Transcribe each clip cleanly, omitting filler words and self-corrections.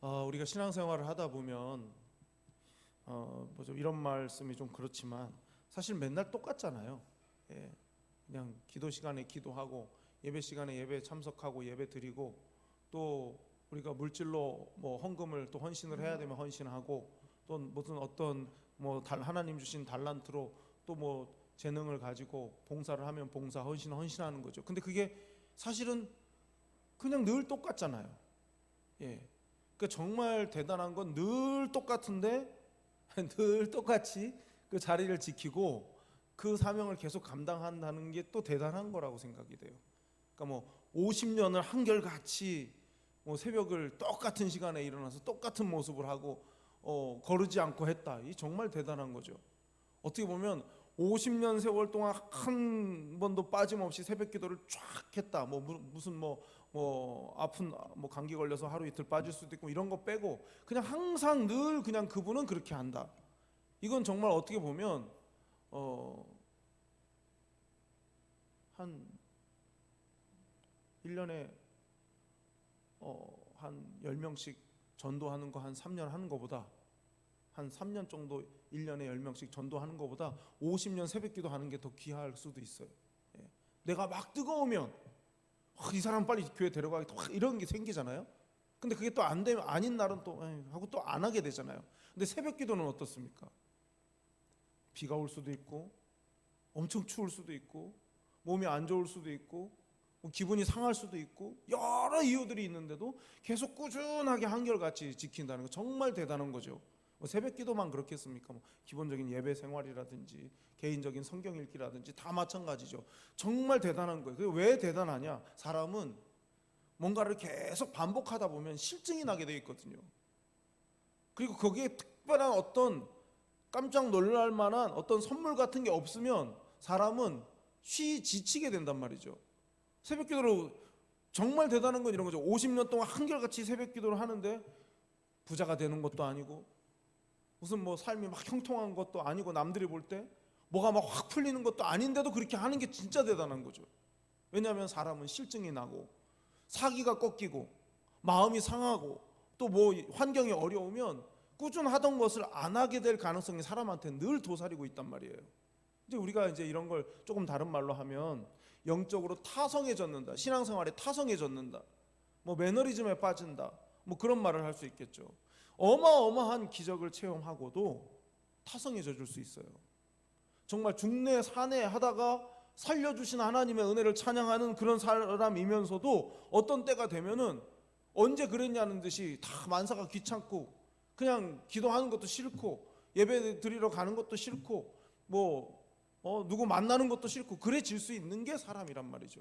우리가 신앙생활을 하다 보면 좀 이런 말씀이 좀 그렇지만 사실 맨날 똑같잖아요. 예, 그냥 기도 시간에 기도하고 예배 시간에 예배 참석하고 예배 드리고 또 우리가 물질로 뭐 헌금을 또 헌신을 해야 되면 헌신하고 또 무슨 어떤 하나님 주신 달란트로 또 뭐 재능을 가지고 봉사를 하면 봉사 헌신하는 거죠. 근데 그게 사실은 그냥 늘 똑같잖아요. 예. 그 정말 대단한 건 늘 똑같은데 늘 똑같이 그 자리를 지키고 그 사명을 계속 감당한다는 게 또 대단한 거라고 생각이 돼요. 그러니까 뭐 50년을 한결같이 새벽을 똑같은 시간에 일어나서 똑같은 모습을 하고 거르지 않고 했다. 이 정말 대단한 거죠. 어떻게 보면 50년 세월 동안 한 번도 빠짐없이 새벽 기도를 쫙 했다. 무슨 아픈 감기 걸려서 하루 이틀 빠질 수도 있고 이런 거 빼고 그냥 항상 늘 그냥 그분은 그렇게 한다. 이건 정말 어떻게 보면 한 1년에 한 10명씩 전도하는 거 한 3년 하는 거보다 한 3년 정도 1년에 10명씩 전도하는 것보다 50년 새벽기도 하는 게 더 귀할 수도 있어요. 예. 내가 막 뜨거우면 이 사람 빨리 교회 데려가겠다 이런 게 생기잖아요. 근데 그게 또 안 되면 아닌 날은 또 하고 또 안 하게 되잖아요. 근데 새벽기도는 어떻습니까? 비가 올 수도 있고 엄청 추울 수도 있고 몸이 안 좋을 수도 있고 기분이 상할 수도 있고 여러 이유들이 있는데도 계속 꾸준하게 한결같이 지킨다는 거 정말 대단한 거죠. 새벽 기도만 그렇겠습니까? 기본적인 예배 생활이라든지 개인적인 성경 읽기라든지 다 마찬가지죠. 정말 대단한 거예요. 그게 왜 대단하냐? 사람은 뭔가를 계속 반복하다 보면 실증이 나게 되어 있거든요. 그리고 거기에 특별한 어떤 깜짝 놀랄 만한 어떤 선물 같은 게 없으면 사람은 지치게 된단 말이죠. 새벽 기도로 정말 대단한 건 이런 거죠. 50년 동안 한결같이 새벽 기도를 하는데 부자가 되는 것도 아니고 무슨 삶이 막 형통한 것도 아니고 남들이 볼 때 뭐가 막 확 풀리는 것도 아닌데도 그렇게 하는 게 진짜 대단한 거죠. 왜냐하면 사람은 실증이 나고 사기가 꺾이고 마음이 상하고 또 환경이 어려우면 꾸준하던 것을 안 하게 될 가능성이 사람한테 늘 도사리고 있단 말이에요. 이제 우리가 이런 걸 조금 다른 말로 하면 영적으로 타성해졌는다, 신앙생활에 타성해졌는다, 매너리즘에 빠진다, 그런 말을 할 수 있겠죠. 어마어마한 기적을 체험하고도 타성해져 줄 수 있어요. 정말 중내 산에 하다가 살려주신 하나님의 은혜를 찬양하는 그런 사람이면서도 어떤 때가 되면은 언제 그랬냐는 듯이 다 만사가 귀찮고 그냥 기도하는 것도 싫고 예배 드리러 가는 것도 싫고 누구 만나는 것도 싫고 그래질 수 있는 게 사람이란 말이죠.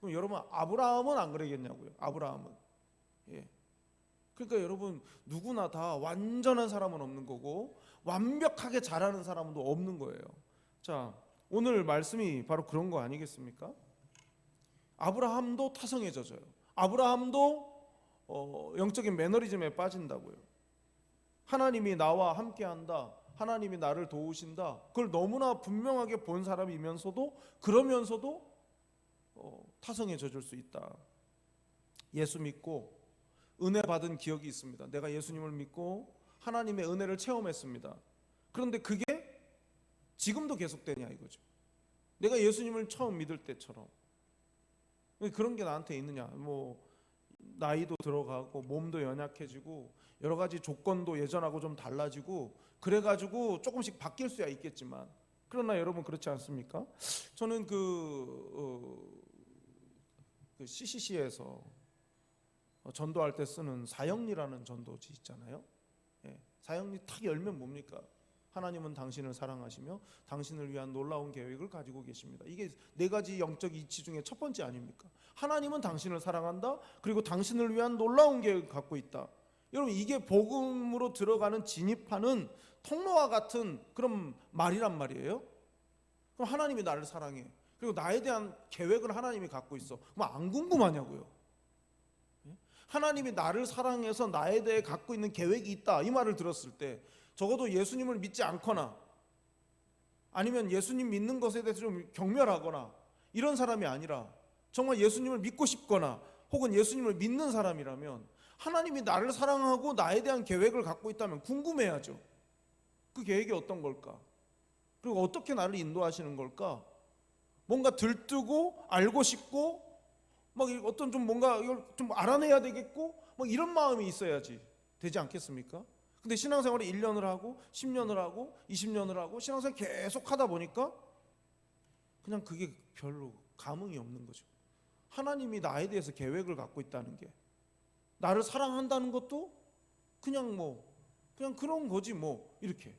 그럼 여러분 아브라함은 안 그러겠냐고요. 아브라함은 그러니까 여러분 누구나 다 완전한 사람은 없는 거고 완벽하게 잘하는 사람도 없는 거예요. 자, 오늘 말씀이 바로 그런 거 아니겠습니까? 아브라함도 타성해져요. 아브라함도 영적인 매너리즘에 빠진다고요. 하나님이 나와 함께한다, 하나님이 나를 도우신다, 그걸 너무나 분명하게 본 사람이면서도 그러면서도 타성해져 줄 수 있다. 예수 믿고 은혜 받은 기억이 있습니다. 내가 예수님을 믿고 하나님의 은혜를 체험했습니다. 그런데 그게 지금도 계속되냐 이거죠. 내가 예수님을 처음 믿을 때처럼 그런 게 나한테 있느냐. 나이도 들어가고 몸도 연약해지고 여러 가지 조건도 예전하고 좀 달라지고 그래가지고 조금씩 바뀔 수야 있겠지만 그러나 여러분 그렇지 않습니까? 저는 그 CCC에서 전도할 때 쓰는 사형리라는 전도지 있잖아요. 사형리 탁 열면 뭡니까? 하나님은 당신을 사랑하시며 당신을 위한 놀라운 계획을 가지고 계십니다. 이게 네 가지 영적 이치 중에 첫 번째 아닙니까? 하나님은 당신을 사랑한다. 그리고 당신을 위한 놀라운 계획을 갖고 있다. 여러분 이게 복음으로 들어가는 진입하는 통로와 같은 그런 말이란 말이에요. 그럼 하나님이 나를 사랑해. 그리고 나에 대한 계획을 하나님이 갖고 있어. 그럼 안 궁금하냐고요. 하나님이 나를 사랑해서 나에 대해 갖고 있는 계획이 있다 이 말을 들었을 때 적어도 예수님을 믿지 않거나 아니면 예수님 믿는 것에 대해서 좀 경멸하거나 이런 사람이 아니라 정말 예수님을 믿고 싶거나 혹은 예수님을 믿는 사람이라면 하나님이 나를 사랑하고 나에 대한 계획을 갖고 있다면 궁금해야죠. 그 계획이 어떤 걸까? 그리고 어떻게 나를 인도하시는 걸까? 뭔가 들뜨고 알고 싶고 막 어떤 좀 뭔가 이걸 좀 알아내야 되겠고 막 이런 마음이 있어야지 되지 않겠습니까? 근데 신앙생활을 1년을 하고 10년을 하고 20년을 하고 신앙생활 계속 하다 보니까 그냥 그게 별로 감흥이 없는 거죠. 하나님이 나에 대해서 계획을 갖고 있다는 게, 나를 사랑한다는 것도 그냥 그냥 그런 거지 이렇게.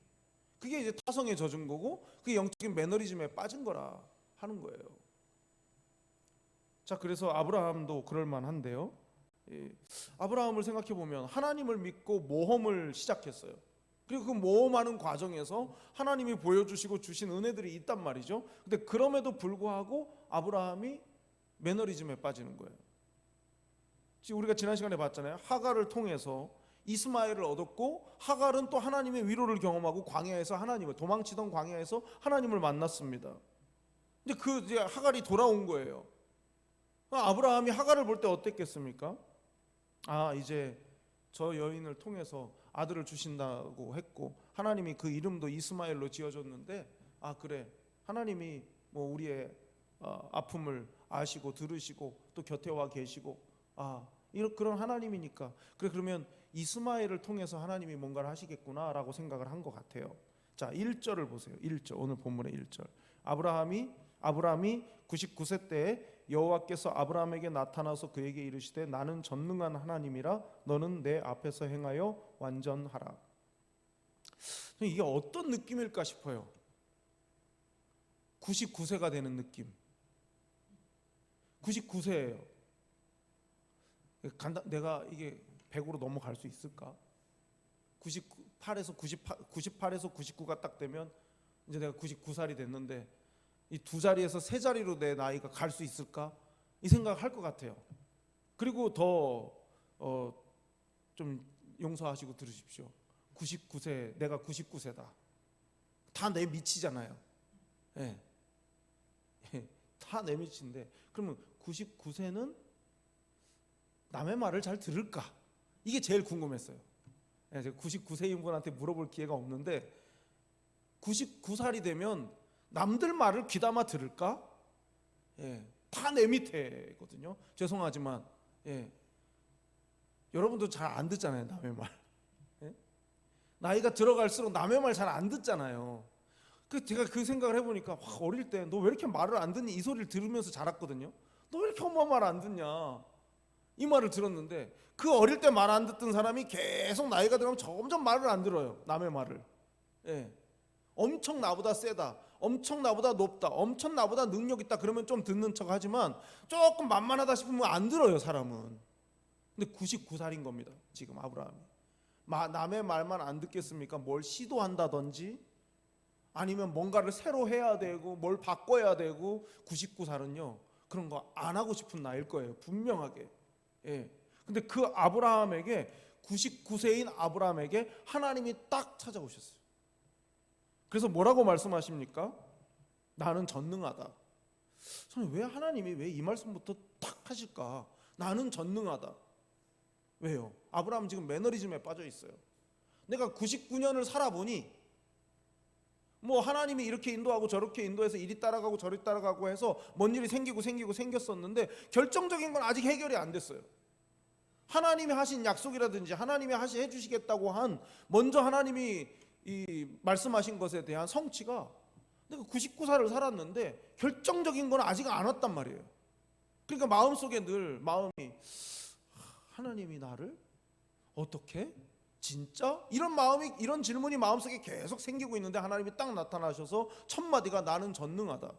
그게 이제 타성에 젖은 거고 그게 영적인 매너리즘에 빠진 거라 하는 거예요. 자, 그래서 아브라함도 그럴 만한데요. 아브라함을 생각해 보면 하나님을 믿고 모험을 시작했어요. 그리고 그 모험하는 과정에서 하나님이 보여주시고 주신 은혜들이 있단 말이죠. 근데 그럼에도 불구하고 아브라함이 매너리즘에 빠지는 거예요. 지금 우리가 지난 시간에 봤잖아요. 하갈을 통해서 이스마엘을 얻었고, 하갈은 또 하나님의 위로를 경험하고 광야에서 하나님을, 도망치던 광야에서 하나님을 만났습니다. 근데 이제 하갈이 돌아온 거예요. 아브라함이 하갈을 볼 때 어땠겠습니까? 이제 저 여인을 통해서 아들을 주신다고 했고, 하나님이 그 이름도 이스마엘로 지어줬는데, 그래, 하나님이 우리의 아픔을 아시고 들으시고 또 곁에 와 계시고, 그런 하나님이니까, 그래, 그러면 이스마엘을 통해서 하나님이 뭔가를 하시겠구나 라고 생각을 한 것 같아요. 자, 1절을 보세요. 1절, 오늘 본문의 1절. 아브라함이 99세 때에 여호와께서 아브라함에게 나타나서 그에게 이르시되 나는 전능한 하나님이라 너는 내 앞에서 행하여 완전하라. 이게 어떤 느낌일까 싶어요. 99세가 되는 느낌. 99세예요. 내가 이게 100으로 넘어갈 수 있을까? 98에서 99가 딱 되면 이제 내가 99살이 됐는데 이 두 자리에서 세 자리로 내 나이가 갈 수 있을까? 이 생각을 할 것 같아요. 그리고 더 좀 용서하시고 들으십시오. 99세, 내가 99세다. 다 내 밑이잖아요. 예. 다 내 밑인데 그러면 99세는 남의 말을 잘 들을까? 이게 제일 궁금했어요. 제가 99세인 분한테 물어볼 기회가 없는데 99살이 되면 남들 말을 귀담아 들을까? 다 내 밑에거든요. 죄송하지만 여러분도 잘 안 듣잖아요, 남의 말. 나이가 들어갈수록 남의 말 잘 안 듣잖아요. 제가 그 생각을 해보니까 어릴 때 너 왜 이렇게 말을 안 듣니? 이 소리를 들으면서 자랐거든요. 너 왜 이렇게 엄마 말 안 듣냐? 이 말을 들었는데 그 어릴 때 말 안 듣던 사람이 계속 나이가 들어가면 점점 말을 안 들어요. 남의 말을. 엄청 나보다 세다, 엄청 나보다 높다, 엄청 나보다 능력 있다 그러면 좀 듣는 척 하지만 조금 만만하다 싶으면 안 들어요, 사람은. 근데 99살인 겁니다, 지금 아브라함이. 남의 말만 안 듣겠습니까? 뭘 시도한다든지 아니면 뭔가를 새로 해야 되고 뭘 바꿔야 되고. 99살은요 그런 거 안 하고 싶은 나이일 거예요, 분명하게. 근데 그 아브라함에게, 99세인 아브라함에게 하나님이 딱 찾아오셨어요. 그래서 뭐라고 말씀하십니까? 나는 전능하다. 저는 왜 하나님이 왜 이 말씀부터 딱 하실까? 나는 전능하다. 왜요? 아브라함 지금 매너리즘에 빠져 있어요. 내가 99년을 살아보니 하나님이 이렇게 인도하고 저렇게 인도해서 이리 따라가고 저리 따라가고 해서 뭔 일이 생겼었는데 결정적인 건 아직 해결이 안 됐어요. 하나님이 하신 약속이라든지 하나님이 해주시겠다고 한 먼저 하나님이 말씀하신 것에 대한 성취가, 내가 99살을 살았는데 결정적인 건 아직 안 왔단 말이에요. 그러니까 마음속에 늘 마음이, 하나님이 나를 어떻게? 진짜? 이런 질문이 마음속에 계속 생기고 있는데 하나님이 딱 나타나셔서 첫 마디가 나는 전능하다.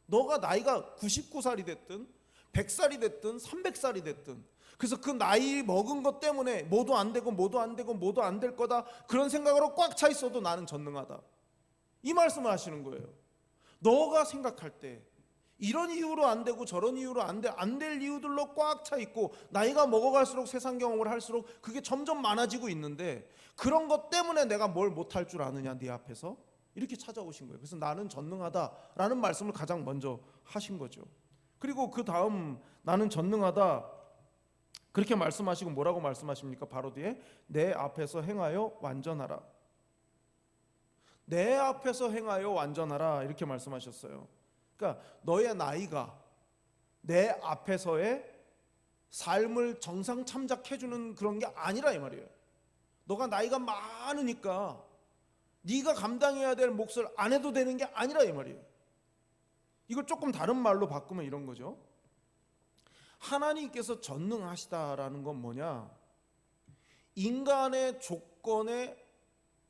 너가 나이가 99살이 됐든 100살이 됐든 300살이 됐든, 그래서 그 나이 먹은 것 때문에 뭐도 안 되고 뭐도 안 되고 뭐도 안 될 거다 그런 생각으로 꽉 차 있어도 나는 전능하다, 이 말씀을 하시는 거예요. 너가 생각할 때 이런 이유로 안 되고 저런 이유로 안 될 이유들로 꽉 차 있고 나이가 먹어갈수록 세상 경험을 할수록 그게 점점 많아지고 있는데 그런 것 때문에 내가 뭘 못할 줄 아느냐 네 앞에서, 이렇게 찾아오신 거예요. 그래서 나는 전능하다라는 말씀을 가장 먼저 하신 거죠. 그리고 그 다음 나는 전능하다 그렇게 말씀하시고 뭐라고 말씀하십니까? 바로 뒤에 내 앞에서 행하여 완전하라. 내 앞에서 행하여 완전하라 이렇게 말씀하셨어요. 그러니까 너의 나이가 내 앞에서의 삶을 정상 참작해주는 그런 게 아니라 이 말이에요. 너가 나이가 많으니까 네가 감당해야 될 몫을 안 해도 되는 게 아니라 이 말이에요. 이걸 조금 다른 말로 바꾸면 이런 거죠. 하나님께서 전능하시다라는 건 뭐냐? 인간의 조건에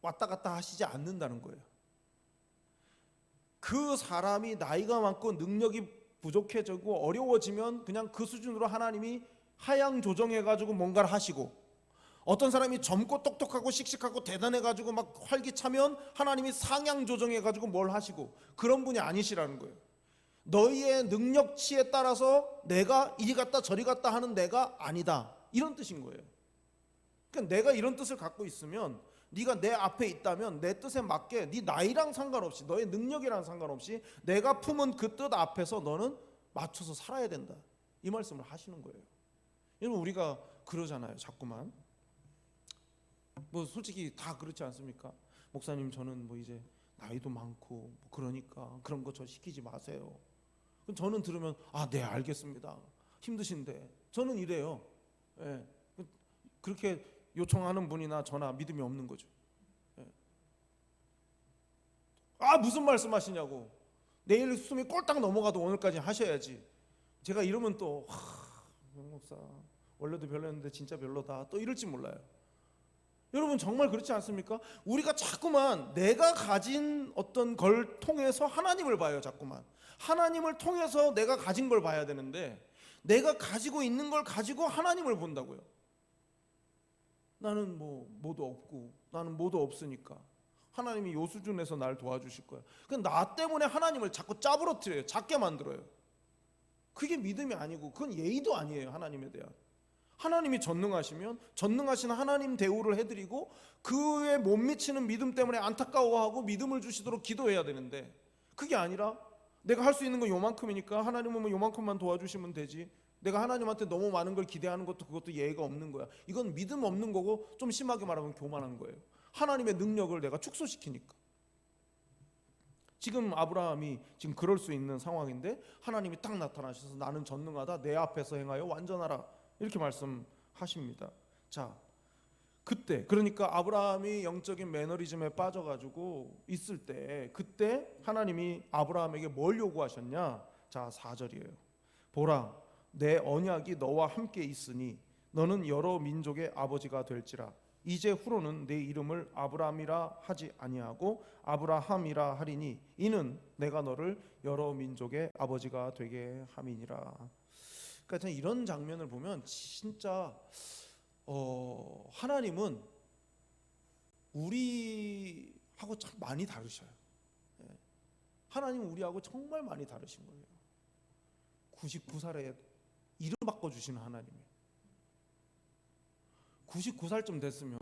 왔다 갔다 하시지 않는다는 거예요. 그 사람이 나이가 많고 능력이 부족해지고 어려워지면 그냥 그 수준으로 하나님이 하향 조정해가지고 뭔가를 하시고, 어떤 사람이 젊고 똑똑하고 씩씩하고 대단해가지고 막 활기차면 하나님이 상향 조정해가지고 뭘 하시고, 그런 분이 아니시라는 거예요. 너희의 능력치에 따라서 내가 이리 갔다 저리 갔다 하는 내가 아니다, 이런 뜻인 거예요. 그러니까 내가 이런 뜻을 갖고 있으면, 네가 내 앞에 있다면 내 뜻에 맞게 네 나이랑 상관없이, 너의 능력이랑 상관없이 내가 품은 그 뜻 앞에서 너는 맞춰서 살아야 된다, 이 말씀을 하시는 거예요. 여러분, 우리가 그러잖아요. 자꾸만 뭐 솔직히 다 그렇지 않습니까? 목사님, 저는 뭐 이제 나이도 많고 뭐 그러니까 그런 거 저 시키지 마세요. 저는 들으면 네, 알겠습니다. 힘드신데. 저는 이래요. 예. 그렇게 요청하는 분이나 저나 믿음이 없는 거죠. 예. 무슨 말씀하시냐고. 내일 숨이 꼴딱 넘어가도 오늘까지 하셔야지. 제가 이러면 또 목사 원래도 별로였는데 진짜 별로다, 또 이럴지 몰라요. 여러분, 정말 그렇지 않습니까? 우리가 자꾸만 내가 가진 어떤 걸 통해서 하나님을 봐요. 자꾸만 하나님을 통해서 내가 가진 걸 봐야 되는데, 내가 가지고 있는 걸 가지고 하나님을 본다고요. 나는 뭐도 없고, 나는 뭐도 없으니까 하나님이 요 수준에서 날 도와주실 거야. 나 때문에 하나님을 자꾸 짜부러뜨려요. 작게 만들어요. 그게 믿음이 아니고 그건 예의도 아니에요. 하나님에 대한. 하나님이 전능하시면 전능하신 하나님 대우를 해드리고, 그에 못 미치는 믿음 때문에 안타까워하고 믿음을 주시도록 기도해야 되는데, 그게 아니라 내가 할 수 있는 건 요만큼이니까 하나님은 요만큼만 도와주시면 되지, 내가 하나님한테 너무 많은 걸 기대하는 것도 그것도 예의가 없는 거야. 이건 믿음 없는 거고, 좀 심하게 말하면 교만한 거예요. 하나님의 능력을 내가 축소시키니까. 지금 아브라함이 지금 그럴 수 있는 상황인데, 하나님이 딱 나타나셔서 나는 전능하다, 내 앞에서 행하여 완전하라, 이렇게 말씀하십니다. 자, 그때, 그러니까 아브라함이 영적인 매너리즘에 빠져가지고 있을 때, 그때 하나님이 아브라함에게 뭘 요구하셨냐? 자, 4절이에요. 보라, 내 언약이 너와 함께 있으니 너는 여러 민족의 아버지가 될지라. 이제 후로는 내 이름을 아브라함이라 하지 아니하고 아브라함이라 하리니 이는 내가 너를 여러 민족의 아버지가 되게 함이니라. 그러니까 저는 이런 장면을 보면 진짜 하나님은 우리하고 참 많이 다르셔요. 하나님은 우리하고 정말 많이 다르신 거예요. 99살에 이름 바꿔주시는 하나님이에요. 99살쯤 됐으면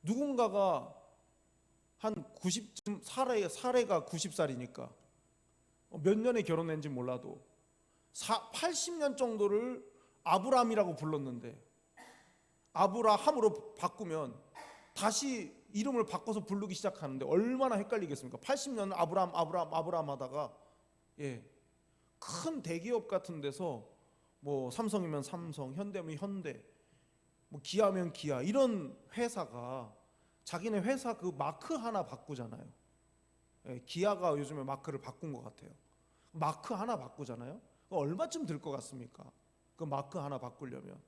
누군가가 한 90쯤 사례가 90살이니까 몇 년에 결혼했는지 몰라도 80년 정도를 아브라함이라고 불렀는데, 아브라함으로 바꾸면 다시 이름을 바꿔서 부르기 시작하는데 얼마나 헷갈리겠습니까? 80년을 아브라함 하다가 큰 대기업 같은 데서 뭐 삼성이면 삼성, 현대면 현대, 뭐 기아면 기아, 이런 회사가 자기네 회사 그 마크 하나 바꾸잖아요. 기아가 요즘에 마크를 바꾼 것 같아요. 마크 하나 바꾸잖아요. 얼마쯤 들 것 같습니까? 그 마크 하나 바꾸려면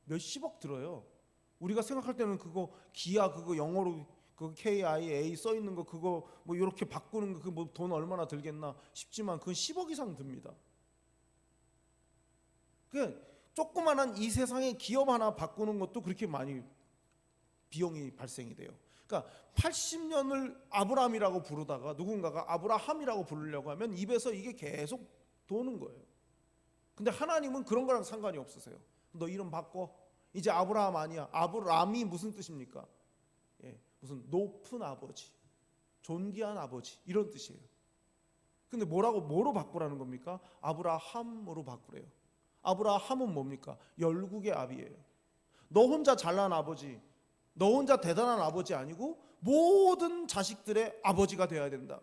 몇십억 들어요. 우리가 생각할 때는 그거 기아 그거 영어로 그 KIA 써 있는 거 그거 뭐 이렇게 바꾸는 거 그 뭐 돈 얼마나 들겠나 싶지만 그건 10억 이상 듭니다. 그 조그만한 이 세상의 기업 하나 바꾸는 것도 그렇게 많이 비용이 발생이 돼요. 그러니까 80년을 아브라함이라고 부르다가 누군가가 아브라함이라고 부르려고 하면 입에서 이게 계속 도는 거예요. 근데 하나님은 그런 거랑 상관이 없으세요. 너 이름 바꿔. 이제 아브라함 아니야. 아브람이 무슨 뜻입니까? 무슨 높은 아버지, 존귀한 아버지, 이런 뜻이에요. 근데 뭐로 바꾸라는 겁니까? 아브라함으로 바꾸래요. 아브라함은 뭡니까? 열국의 아비예요. 너 혼자 잘난 아버지, 너 혼자 대단한 아버지 아니고 모든 자식들의 아버지가 되어야 된다.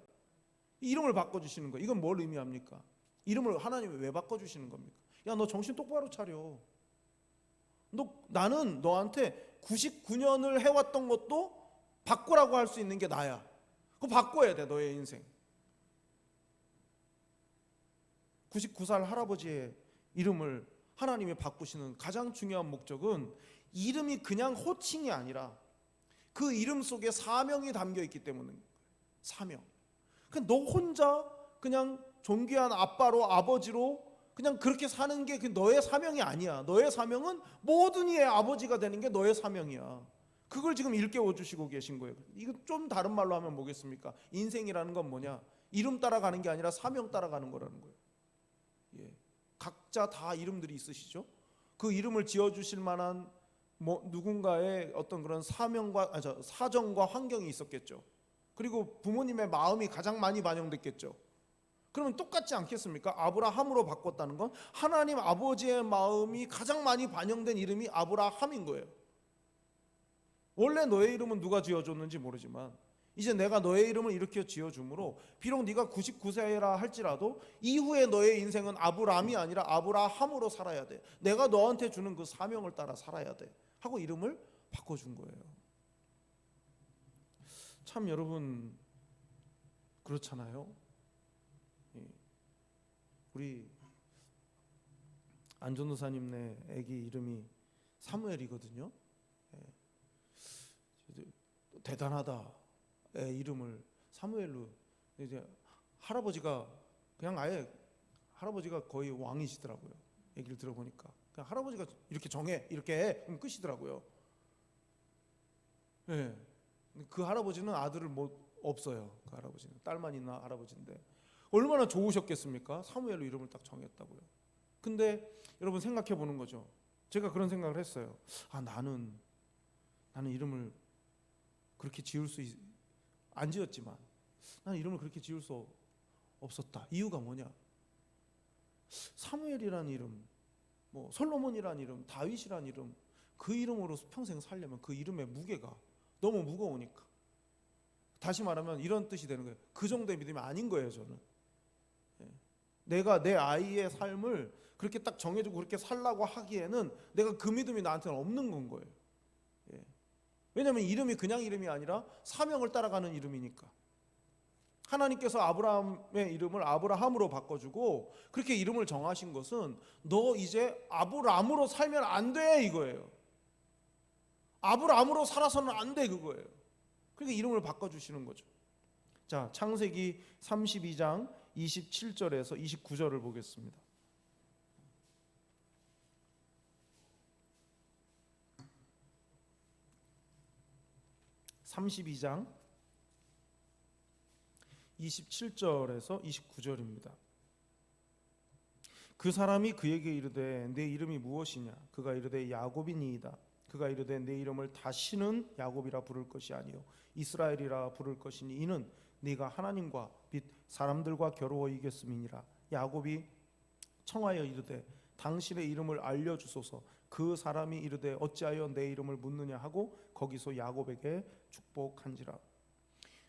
이름을 바꿔주시는 거예요. 이건 뭘 의미합니까? 이름을 하나님이 왜 바꿔주시는 겁니까? 야, 너 정신 똑바로 차려. 나는 너한테 99년을 해왔던 것도 바꾸라고 할 수 있는 게 나야. 그거 바꿔야 돼, 너의 인생. 99살 할아버지의 이름을 하나님이 바꾸시는 가장 중요한 목적은 이름이 그냥 호칭이 아니라 그 이름 속에 사명이 담겨 있기 때문에. 사명. 그냥 너 혼자 그냥 존귀한 아빠로 아버지로 그냥 그렇게 사는 게 너의 사명이 아니야. 너의 사명은 모든 이의 아버지가 되는 게 너의 사명이야. 그걸 지금 일깨워 주시고 계신 거예요. 이거 좀 다른 말로 하면 뭐겠습니까? 인생이라는 건 뭐냐? 이름 따라가는 게 아니라 사명 따라가는 거라는 거예요. 예. 각자 다 이름들이 있으시죠? 그 이름을 지어주실 만한 누군가의 어떤 그런 사정과 환경이 있었겠죠. 그리고 부모님의 마음이 가장 많이 반영됐겠죠. 그러면 똑같지 않겠습니까? 아브라함으로 바꿨다는 건 하나님 아버지의 마음이 가장 많이 반영된 이름이 아브라함인 거예요. 원래 너의 이름은 누가 지어줬는지 모르지만 이제 내가 너의 이름을 이렇게 지어줌으로 비록 네가 99세라 할지라도 이후에 너의 인생은 아브람이 아니라 아브라함으로 살아야 돼. 내가 너한테 주는 그 사명을 따라 살아야 돼 하고 이름을 바꿔준 거예요. 참 여러분 그렇잖아요. 우리 안전도사님네 아기 이름이 사무엘이거든요. 대단하다. 이름을 사무엘로 이제 할아버지가 그냥 아예 할아버지가 거의 왕이시더라고요. 얘기를 들어보니까 그냥 할아버지가 이렇게 정해 이렇게 해 그럼 끝이더라고요. 네. 그 할아버지는 아들을 없어요. 그 할아버지는 딸만 있는 할아버지인데 얼마나 좋으셨겠습니까? 사무엘로 이름을 딱 정했다고요. 근데 여러분 생각해 보는 거죠. 제가 그런 생각을 했어요. 나는 이름을 그렇게 지을 안 지었지만 나는 이름을 그렇게 지을 수 없었다. 이유가 뭐냐? 사무엘이라는 이름, 솔로몬이라는 이름, 다윗이라는 이름, 그 이름으로 평생 살려면 그 이름의 무게가 너무 무거우니까. 다시 말하면 이런 뜻이 되는 거예요. 그 정도의 믿음이 아닌 거예요, 저는. 내가 내 아이의 삶을 그렇게 딱 정해주고 그렇게 살라고 하기에는 내가 그 믿음이 나한테는 없는 건 거예요. 왜냐하면 이름이 그냥 이름이 아니라 사명을 따라가는 이름이니까. 하나님께서 아브라함의 이름을 아브라함으로 바꿔주고 그렇게 이름을 정하신 것은 너 이제 아브람으로 살면 안 돼 이거예요. 아브람으로 살아서는 안 돼 그거예요. 그러니까 이름을 바꿔주시는 거죠. 자, 창세기 32장 27절에서 29절을 보겠습니다. (32장) 27절에서 29절입니다. 그 사람이 그에게 이르되 내 이름이 무엇이냐? 그가 이르되 야곱이니이다. 그가 이르되 내 이름을 다시는 야곱이라 부를 것이 아니요 이스라엘이라 부를 것이니 이는 네가 하나님과 및 사람들과 겨루어 이겼음이니라. 야곱이 청하여 이르되 당신의 이름을 알려주소서. 그 사람이 이르되 어찌하여 내 이름을 묻느냐 하고 거기서 야곱에게 축복한지라.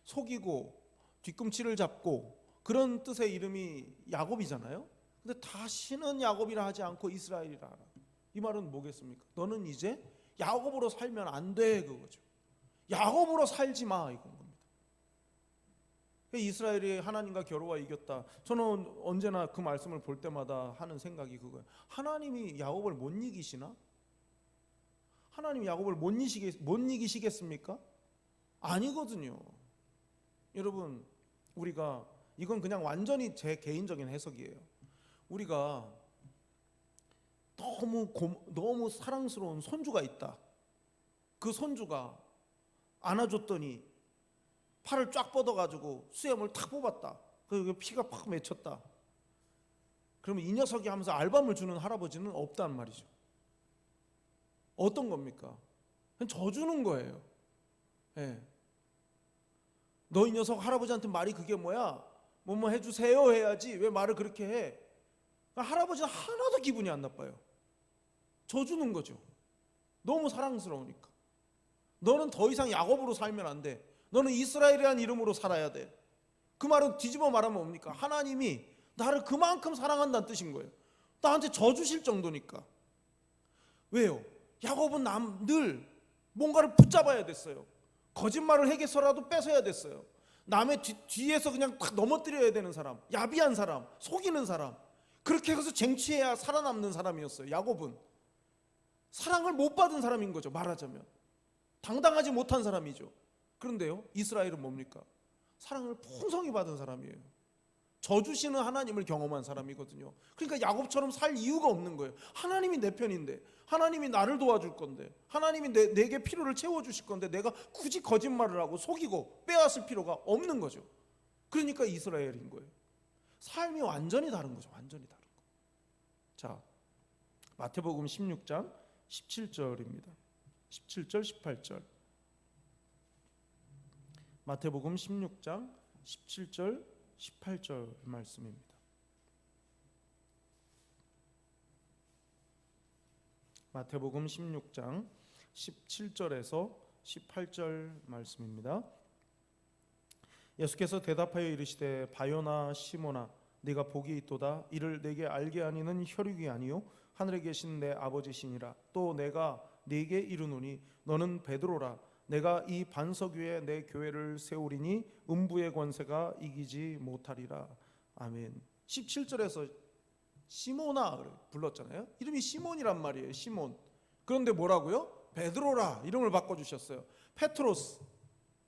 속이고 뒤꿈치를 잡고 그런 뜻의 이름이 야곱이잖아요. 근데 다시는 야곱이라 하지 않고 이스라엘이라 하라. 이 말은 뭐겠습니까? 너는 이제 야곱으로 살면 안 돼 그거죠. 야곱으로 살지 마 이건 겁니다. 이스라엘이 하나님과 겨루어 이겼다. 저는 언제나 그 말씀을 볼 때마다 하는 생각이 그거예요. 하나님이 야곱을 못 이기시나? 하나님이 야곱을 못 이기시겠습니까? 아니거든요. 여러분, 우리가 이건 그냥 완전히 제 개인적인 해석이에요. 우리가 너무 사랑스러운 손주가 있다. 그 손주가 안아줬더니 팔을 쫙 뻗어가지고 수염을 탁 뽑았다. 그리고 피가 팍 맺혔다. 그러면 이 녀석이 하면서 알밤을 주는 할아버지는 없단 말이죠. 어떤 겁니까? 그냥 져주는 거예요. 네. 너 이 녀석 할아버지한테 말이 그게 뭐야? 뭐뭐 해주세요 해야지 왜 말을 그렇게 해? 할아버지는 하나도 기분이 안 나빠요. 져주는 거죠. 너무 사랑스러우니까. 너는 더 이상 야곱으로 살면 안 돼. 너는 이스라엘이라는 이름으로 살아야 돼. 그 말은 뒤집어 말하면 뭡니까? 하나님이 나를 그만큼 사랑한다는 뜻인 거예요. 나한테 져주실 정도니까. 왜요? 야곱은 늘 뭔가를 붙잡아야 됐어요. 거짓말을 해서라도 뺏어야 됐어요. 남의 뒤에서 그냥 팍 넘어뜨려야 되는 사람, 야비한 사람, 속이는 사람, 그렇게 해서 쟁취해야 살아남는 사람이었어요. 야곱은 사랑을 못 받은 사람인 거죠. 말하자면 당당하지 못한 사람이죠. 그런데요, 이스라엘은 뭡니까? 사랑을 풍성히 받은 사람이에요. 져주시는 하나님을 경험한 사람이거든요. 그러니까 야곱처럼 살 이유가 없는 거예요. 하나님이 내 편인데, 하나님이 나를 도와줄 건데, 하나님이 내게 필요를 채워주실 건데 내가 굳이 거짓말을 하고 속이고 빼앗을 필요가 없는 거죠. 그러니까 이스라엘인 거예요. 삶이 완전히 다른 거죠. 완전히 다른 거. 자, 마태복음 16장 17절입니다. 17절 18절. 마태복음 16장 17절 18절 말씀입니다. 마태복음 16장 17절에서 18절 말씀입니다. 예수께서 대답하여 이르시되 바요나 시몬아 네가 복이 있도다. 이를 내게 알게 하니는 혈육이 아니요 하늘에 계신 내 아버지시니라. 또 내가 네게 이르노니 너는 베드로라. 내가 이 반석 위에 내 교회를 세우리니 음부의 권세가 이기지 못하리라. 아멘. 17절에서 시몬아 불렀잖아요. 이름이 시몬이란 말이에요. 시몬. 그런데 뭐라고요? 베드로라 이름을 바꿔주셨어요. 페트로스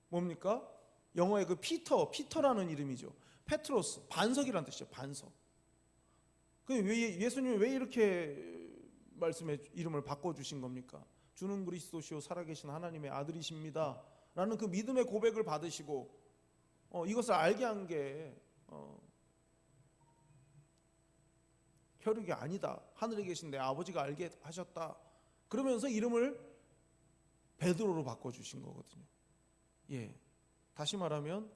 뭡니까? 영어의 그 피터라는 이름이죠. 페트로스 반석이란 뜻이죠. 반석. 예수님이 왜 이렇게 말씀에 이름을 바꿔주신 겁니까? 주는 그리스도시요 살아계신 하나님의 아들이십니다 라는 그 믿음의 고백을 받으시고 이것을 알게 한 게 혈육이 아니다. 하늘에 계신 내 아버지가 알게 하셨다. 그러면서 이름을 베드로로 바꿔주신 거거든요. 예, 다시 말하면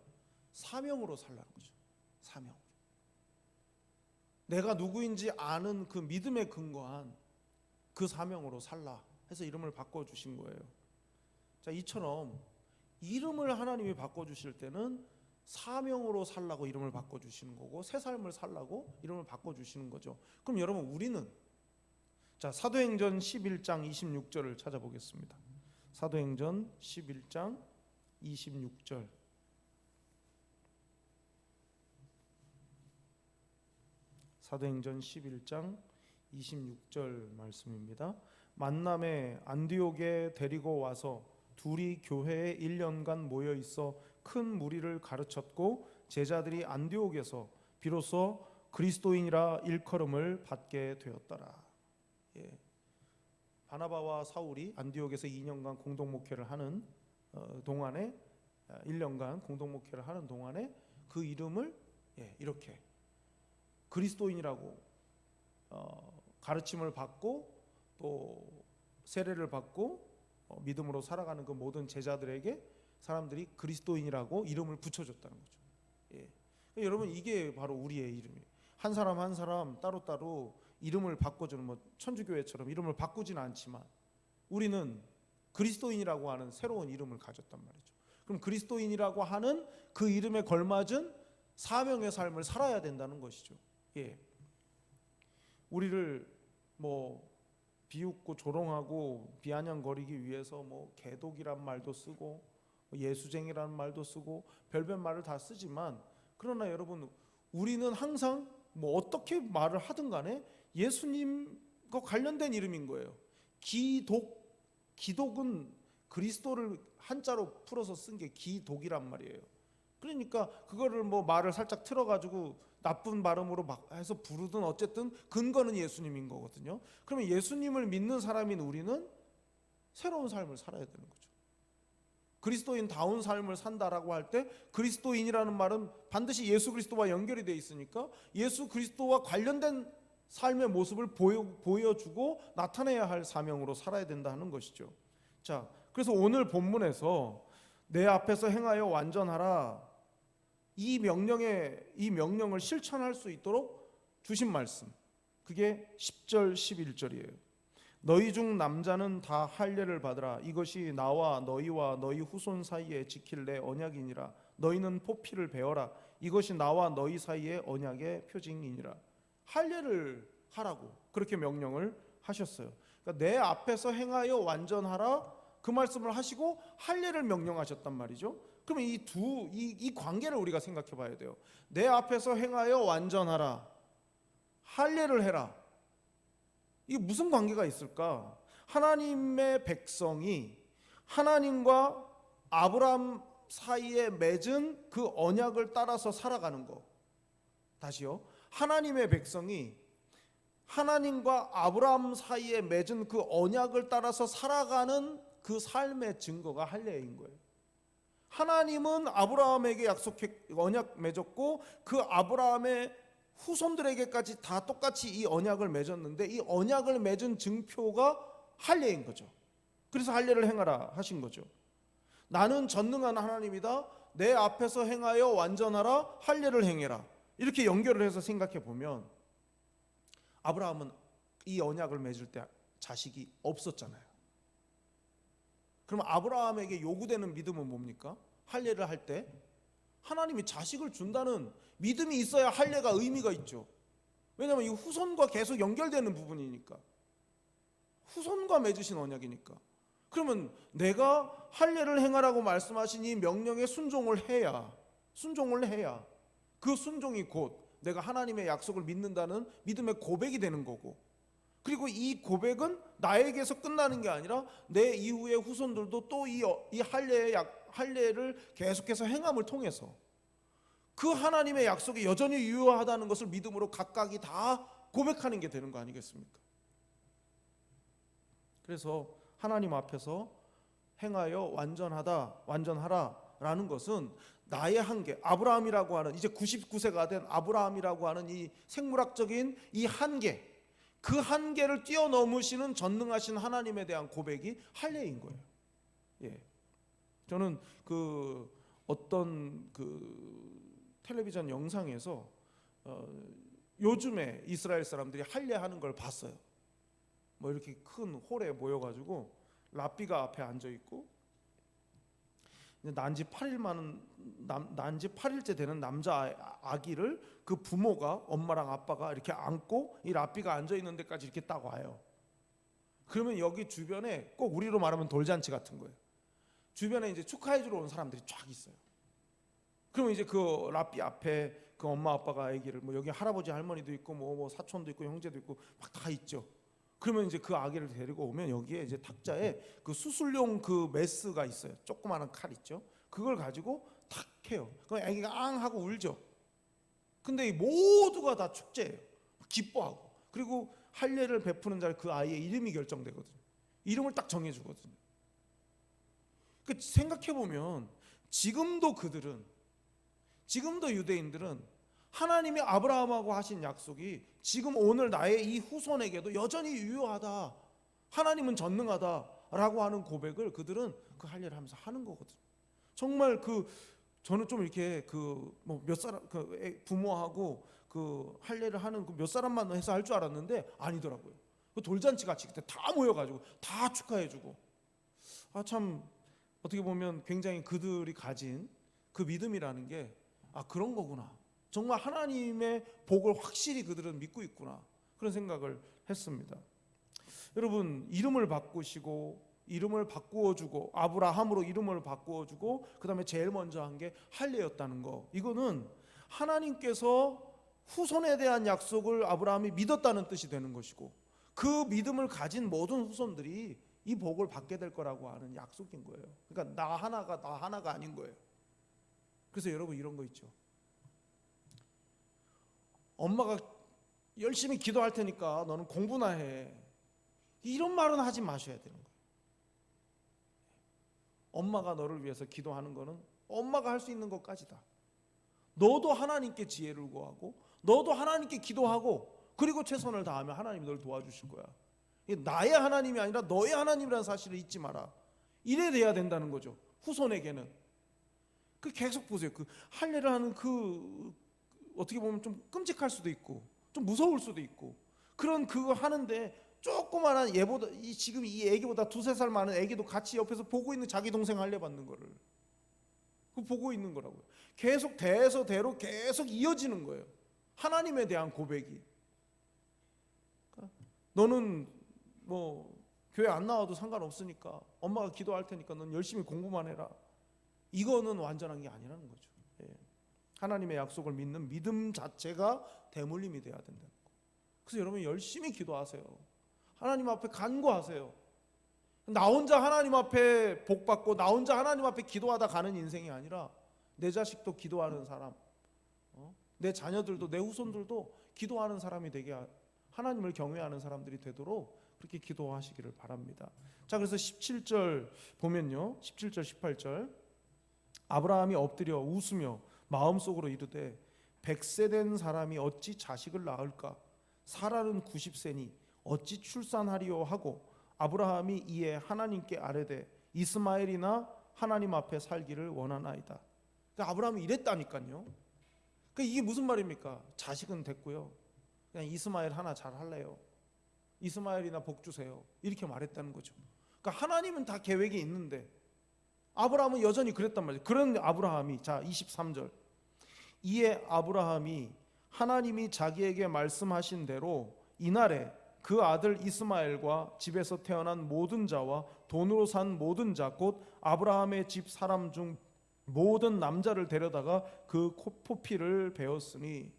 사명으로 살라는 거죠. 사명. 내가 누구인지 아는 그 믿음에 근거한 그 사명으로 살라 해서 이름을 바꿔주신 거예요. 자, 이처럼 이름을 하나님이 바꿔주실 때는 사명으로 살라고 이름을 바꿔주시는 거고 새 삶을 살라고 이름을 바꿔주시는 거죠. 그럼 여러분 우리는 자 사도행전 11장 26절을 찾아보겠습니다. 사도행전 11장 26절. 사도행전 11장 26절 말씀입니다. 만남에 안디옥에 데리고 와서 둘이 교회에 1년간 모여 있어 큰 무리를 가르쳤고 제자들이 안디옥에서 비로소 그리스도인이라 일컬음을 받게 되었더라. 예. 바나바와 사울이 안디옥에서 2년간 공동 목회를 하는 동안에 1년간 공동 목회를 하는 동안에 그 이름을 이렇게 그리스도인이라고 가르침을 받고 또 세례를 받고 믿음으로 살아가는 그 모든 제자들에게 사람들이 그리스도인이라고 이름을 붙여줬다는 거죠. 예. 여러분 이게 바로 우리의 이름이에요. 한 사람 한 사람 따로따로 이름을 바꿔주는 천주교회처럼 이름을 바꾸지는 않지만 우리는 그리스도인이라고 하는 새로운 이름을 가졌단 말이죠. 그럼 그리스도인이라고 하는 그 이름에 걸맞은 사명의 삶을 살아야 된다는 것이죠. 예. 우리를 비웃고 조롱하고 비아냥거리기 위해서 개독이란 말도 쓰고 예수쟁이라는 말도 쓰고 별별 말을 다 쓰지만 그러나 여러분 우리는 항상 어떻게 말을 하든 간에 예수님과 관련된 이름인 거예요. 기독은 그리스도를 한자로 풀어서 쓴 게 기독이란 말이에요. 그러니까 그거를 말을 살짝 틀어가지고 나쁜 발음으로 해서 부르든 어쨌든 근거는 예수님인 거거든요. 그러면 예수님을 믿는 사람인 우리는 새로운 삶을 살아야 되는 거죠. 그리스도인다운 삶을 산다라고 할 때 그리스도인이라는 말은 반드시 예수 그리스도와 연결이 돼 있으니까 예수 그리스도와 관련된 삶의 모습을 보여주고 나타내야 할 사명으로 살아야 된다는 것이죠. 자, 그래서 오늘 본문에서 내 앞에서 행하여 완전하라 이 명령을 실천할 수 있도록 주신 말씀 그게 10절 11절이에요. 너희 중 남자는 다 할례를 받으라. 이것이 나와 너희와 너희 후손 사이에 지킬 내 언약이니라. 너희는 포피를 베어라. 이것이 나와 너희 사이의 언약의 표징이니라. 할례를 하라고 그렇게 명령을 하셨어요. 그러니까 내 앞에서 행하여 완전하라 그 말씀을 하시고 할례를 명령하셨단 말이죠. 그러면 이 관계를 우리가 생각해 봐야 돼요. 내 앞에서 행하여 완전하라, 할례를 해라. 이게 무슨 관계가 있을까? 하나님의 백성이 하나님과 아브라함 사이에 맺은 그 언약을 따라서 살아가는 거. 다시요. 하나님의 백성이 하나님과 아브라함 사이에 맺은 그 언약을 따라서 살아가는 그 삶의 증거가 할례인 거예요. 하나님은 아브라함에게 언약 맺었고 그 아브라함의 후손들에게까지 다 똑같이 이 언약을 맺었는데 이 언약을 맺은 증표가 할례인 거죠. 그래서 할례를 행하라 하신 거죠. 나는 전능한 하나님이다. 내 앞에서 행하여 완전하라. 할례를 행해라. 이렇게 연결을 해서 생각해 보면 아브라함은 이 언약을 맺을 때 자식이 없었잖아요. 그럼 아브라함에게 요구되는 믿음은 뭡니까? 할례를 할 때 하나님이 자식을 준다는 믿음이 있어야 할례가 의미가 있죠. 왜냐하면 이 후손과 계속 연결되는 부분이니까. 후손과 맺으신 언약이니까. 그러면 내가 할례를 행하라고 말씀하신 이 명령에 순종을 해야 그 순종이 곧 내가 하나님의 약속을 믿는다는 믿음의 고백이 되는 거고, 그리고 이 고백은 나에게서 끝나는 게 아니라 내 이후의 후손들도 또 이 할례를 계속해서 행함을 통해서 그 하나님의 약속이 여전히 유효하다는 것을 믿음으로 각각이 다 고백하는 게 되는 거 아니겠습니까? 그래서 하나님 앞에서 행하여 완전하라라는 것은 나의 한계, 아브라함이라고 하는 이제 99세가 된 아브라함이라고 하는 이 생물학적인 이 한계, 그 한계를 뛰어넘으시는 전능하신 하나님에 대한 고백이 할례인 거예요. 예. 저는 어떤 텔레비전 영상에서 요즘에 이스라엘 사람들이 할례하는 걸 봤어요. 뭐 이렇게 큰 홀에 모여가지고 랍비가 앞에 앉아 있고 난지 8일째 되는 남자 아기를 그 부모가 엄마랑 아빠가 이렇게 안고 이 랍비가 앉아 있는 데까지 이렇게 딱 와요. 그러면 여기 주변에 꼭 우리로 말하면 돌잔치 같은 거예요. 주변에 이제 축하해 주러 온 사람들이 쫙 있어요. 그러면 이제 그 랍비 앞에 그 엄마 아빠가 아기를 뭐 여기 할아버지 할머니도 있고 뭐 사촌도 있고 형제도 있고 막 다 있죠. 그러면 이제 그 아기를 데리고 오면 여기에 이제 탁자에 그 수술용 그 메스가 있어요. 조그마한 칼 있죠. 그걸 가지고 탁 해요. 그럼 아기가 앙 하고 울죠. 근데 이 모두가 다 축제예요. 기뻐하고. 그리고 할례를 베푸는 자 그 아이의 이름이 결정되거든요. 이름을 딱 정해주거든요. 그 생각해 보면 지금도 유대인들은 하나님이 아브라함하고 하신 약속이 지금 오늘 나의 이 후손에게도 여전히 유효하다. 하나님은 전능하다라고 하는 고백을 그들은 그 할례를 하면서 하는 거거든요. 정말 저는 좀 이렇게 몇 사람 부모하고 그 할례를 하는 몇 사람만 해서 할 줄 알았는데 아니더라고요. 그 돌잔치 같이 그때 다 모여가지고 다 축하해주고 참 어떻게 보면 굉장히 그들이 가진 그 믿음이라는 게 그런 거구나. 정말 하나님의 복을 확실히 그들은 믿고 있구나. 그런 생각을 했습니다. 여러분, 이름을 바꾸시고 이름을 바꾸어주고 아브라함으로 이름을 바꾸어주고 그 다음에 제일 먼저 한 게 할례였다는 거. 이거는 하나님께서 후손에 대한 약속을 아브라함이 믿었다는 뜻이 되는 것이고 그 믿음을 가진 모든 후손들이 이 복을 받게 될 거라고 하는 약속인 거예요. 그러니까 나 하나가 아닌 거예요. 그래서 여러분 이런 거 있죠. 엄마가 열심히 기도할 테니까 너는 공부나 해. 이런 말은 하지 마셔야 되는 거예요. 엄마가 너를 위해서 기도하는 거는 엄마가 할 수 있는 것까지다. 너도 하나님께 지혜를 구하고 너도 하나님께 기도하고 그리고 최선을 다하면 하나님이 너를 도와주실 거야. 나의 하나님이 아니라 너의 하나님이라는 사실을 잊지 마라. 이래 돼야 된다는 거죠. 후손에게는. 계속 보세요. 할례를 하는 어떻게 보면 좀 끔찍할 수도 있고 좀 무서울 수도 있고 그런 그거 하는데 조그마한 얘보다 지금 이 애기보다 2-3살 많은 애기도 같이 옆에서 보고 있는 자기 동생 할례 받는 거를 그 보고 있는 거라고요. 계속 대에서 대로 계속 이어지는 거예요. 하나님에 대한 고백이. 너는 뭐 교회 안 나와도 상관없으니까 엄마가 기도할 테니까 넌 열심히 공부만 해라. 이거는 완전한 게 아니라는 거죠. 예. 하나님의 약속을 믿는 믿음 자체가 대물림이 돼야 된다는 거. 그래서 여러분 열심히 기도하세요. 하나님 앞에 간구하세요. 나 혼자 하나님 앞에 복 받고 나 혼자 하나님 앞에 기도하다 가는 인생이 아니라 내 자식도 기도하는 사람, 내 자녀들도 내 후손들도 기도하는 사람이 되게 하나님을 경외하는 사람들이 되도록 그렇게 기도하시기를 바랍니다. 자, 그래서 17절 보면요, 17절 18절 아브라함이 엎드려 웃으며 마음속으로 이르되 100세 된 사람이 어찌 자식을 낳을까? 사라는 90세니 어찌 출산하리요 하고 아브라함이 이에 하나님께 아뢰되 이스마엘이나 하나님 앞에 살기를 원하나이다. 그러니까 아브라함이 이랬다니까요. 그러니까 이게 무슨 말입니까? 자식은 됐고요, 그냥 이스마엘 하나 잘 할래요. 이스마엘이나 복 주세요. 이렇게 말했다는 거죠. 그러니까 하나님은 다 계획이 있는데 아브라함은 여전히 그랬단 말이에요. 그런 아브라함이, 자 23절 이에 아브라함이 하나님이 자기에게 말씀하신 대로 이날에 그 아들 이스마엘과 집에서 태어난 모든 자와 돈으로 산 모든 자 곧 아브라함의 집 사람 중 모든 남자를 데려다가 그 포피를 베었으니.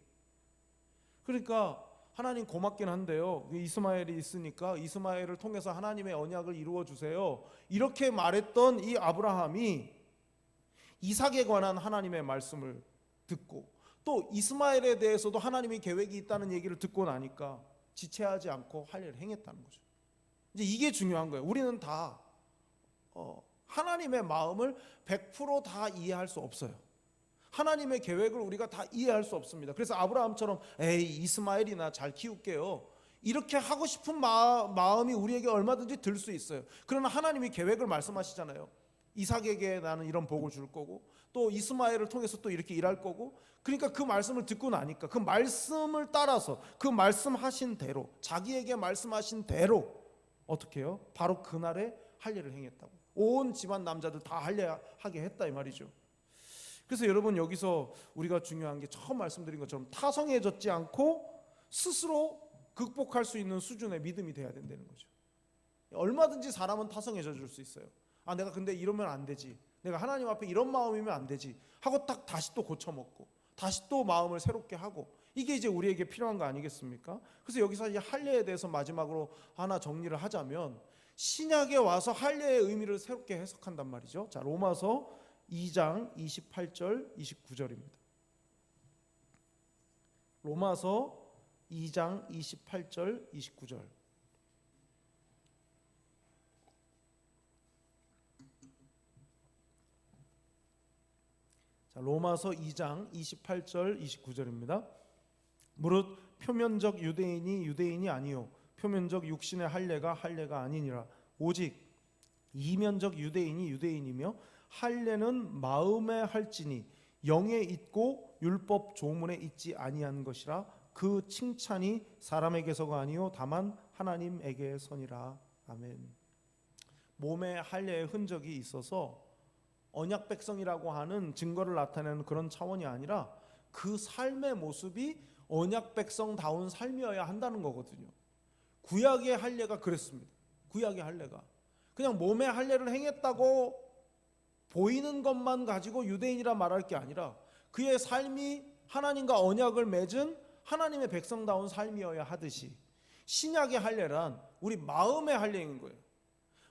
그러니까 하나님 고맙긴 한데요, 이스마엘이 있으니까 이스마엘을 통해서 하나님의 언약을 이루어 주세요, 이렇게 말했던 이 아브라함이 이삭에 관한 하나님의 말씀을 듣고 또 이스마엘에 대해서도 하나님의 계획이 있다는 얘기를 듣고 나니까 지체하지 않고 할례를 행했다는 거죠. 이제 이게 중요한 거예요. 우리는 다 하나님의 마음을 100% 다 이해할 수 없어요. 하나님의 계획을 우리가 다 이해할 수 없습니다. 그래서 아브라함처럼 에이 이스마엘이나 잘 키울게요, 이렇게 하고 싶은 마음이 우리에게 얼마든지 들 수 있어요. 그러나 하나님이 계획을 말씀하시잖아요. 이삭에게 나는 이런 복을 줄 거고 또 이스마엘을 통해서 또 이렇게 일할 거고. 그러니까 그 말씀을 듣고 나니까 그 말씀을 따라서 그 말씀하신 대로 자기에게 말씀하신 대로 어떻게 해요? 바로 그날에 할례를 행했다고. 온 집안 남자들 다 할례하게 했다 이 말이죠. 그래서 여러분 여기서 우리가 중요한 게 처음 말씀드린 것처럼 타성해졌지 않고 스스로 극복할 수 있는 수준의 믿음이 돼야 된다는 거죠. 얼마든지 사람은 타성해져 줄 수 있어요. 아 내가 근데 이러면 안 되지, 내가 하나님 앞에 이런 마음이면 안 되지 하고 딱 다시 또 고쳐먹고 다시 또 마음을 새롭게 하고, 이게 이제 우리에게 필요한 거 아니겠습니까? 그래서 여기서 이 할례에 대해서 마지막으로 하나 정리를 하자면 신약에 와서 할례의 의미를 새롭게 해석한단 말이죠. 자, 로마서 2장 28절 29절입니다. 로마서 2장 28절 29절. 자, 로마서 2장 28절 29절입니다. 무릇 표면적 유대인이 유대인이 아니요 표면적 육신의 할례가 할례가 아니니라. 오직 이면적 유대인이 유대인이며 할례는 마음에 할지니 영에 있고 율법 조문에 있지 아니한 것이라. 그 칭찬이 사람에게서가 아니요 다만 하나님에게서니라. 아멘. 몸에 할례의 흔적이 있어서 언약 백성이라고 하는 증거를 나타내는 그런 차원이 아니라 그 삶의 모습이 언약 백성다운 삶이어야 한다는 거거든요. 구약의 할례가 그랬습니다. 구약의 할례가 그냥 몸에 할례를 행했다고 보이는 것만 가지고 유대인이라 말할 게 아니라 그의 삶이 하나님과 언약을 맺은 하나님의 백성다운 삶이어야 하듯이 신약의 할례란 우리 마음의 할례인 거예요.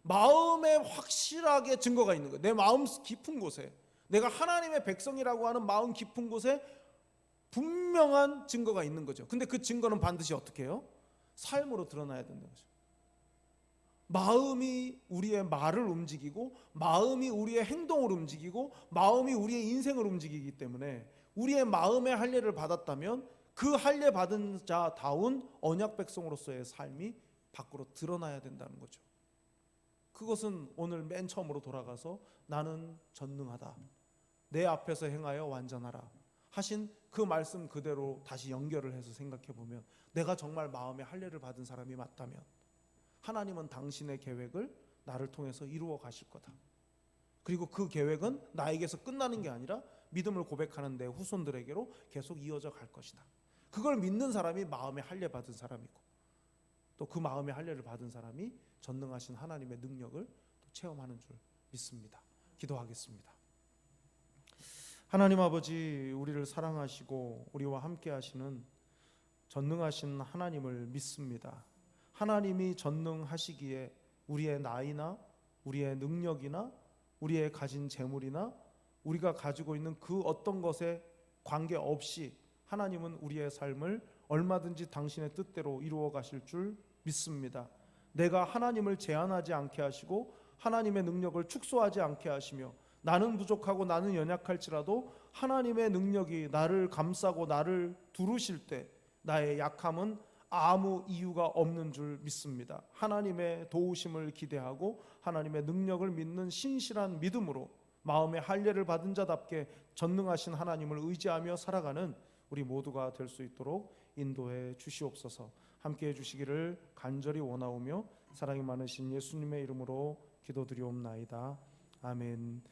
마음에 확실하게 증거가 있는 거예요. 내 마음 깊은 곳에, 내가 하나님의 백성이라고 하는 마음 깊은 곳에 분명한 증거가 있는 거죠. 근데 그 증거는 반드시 어떻게 해요? 삶으로 드러나야 된다는 거죠. 마음이 우리의 말을 움직이고 마음이 우리의 행동을 움직이고 마음이 우리의 인생을 움직이기 때문에 우리의 마음의 할례를 받았다면 그 할례 받은 자다운 언약 백성으로서의 삶이 밖으로 드러나야 된다는 거죠. 그것은 오늘 맨 처음으로 돌아가서 나는 전능하다, 내 앞에서 행하여 완전하라, 하신 그 말씀 그대로 다시 연결을 해서 생각해 보면, 내가 정말 마음의 할례를 받은 사람이 맞다면 하나님은 당신의 계획을 나를 통해서 이루어 가실 거다. 그리고 그 계획은 나에게서 끝나는 게 아니라 믿음을 고백하는 내 후손들에게로 계속 이어져 갈 것이다. 그걸 믿는 사람이 마음의 할례 받은 사람이고, 또 그 마음의 할례를 받은 사람이 전능하신 하나님의 능력을 또 체험하는 줄 믿습니다. 기도하겠습니다. 하나님 아버지, 우리를 사랑하시고 우리와 함께 하시는 전능하신 하나님을 믿습니다. 하나님이 전능하시기에 우리의 나이나 우리의 능력이나 우리의 가진 재물이나 우리가 가지고 있는 그 어떤 것에 관계없이 하나님은 우리의 삶을 얼마든지 당신의 뜻대로 이루어 가실 줄 믿습니다. 내가 하나님을 제한하지 않게 하시고 하나님의 능력을 축소하지 않게 하시며, 나는 부족하고 나는 연약할지라도 하나님의 능력이 나를 감싸고 나를 두르실 때 나의 약함은 아무 이유가 없는 줄 믿습니다. 하나님의 도우심을 기대하고 하나님의 능력을 믿는 신실한 믿음으로 마음의 할례를 받은 자답게 전능하신 하나님을 의지하며 살아가는 우리 모두가 될 수 있도록 인도해 주시옵소서. 함께해 주시기를 간절히 원하오며 사랑이 많으신 예수님의 이름으로 기도드리옵나이다. 아멘.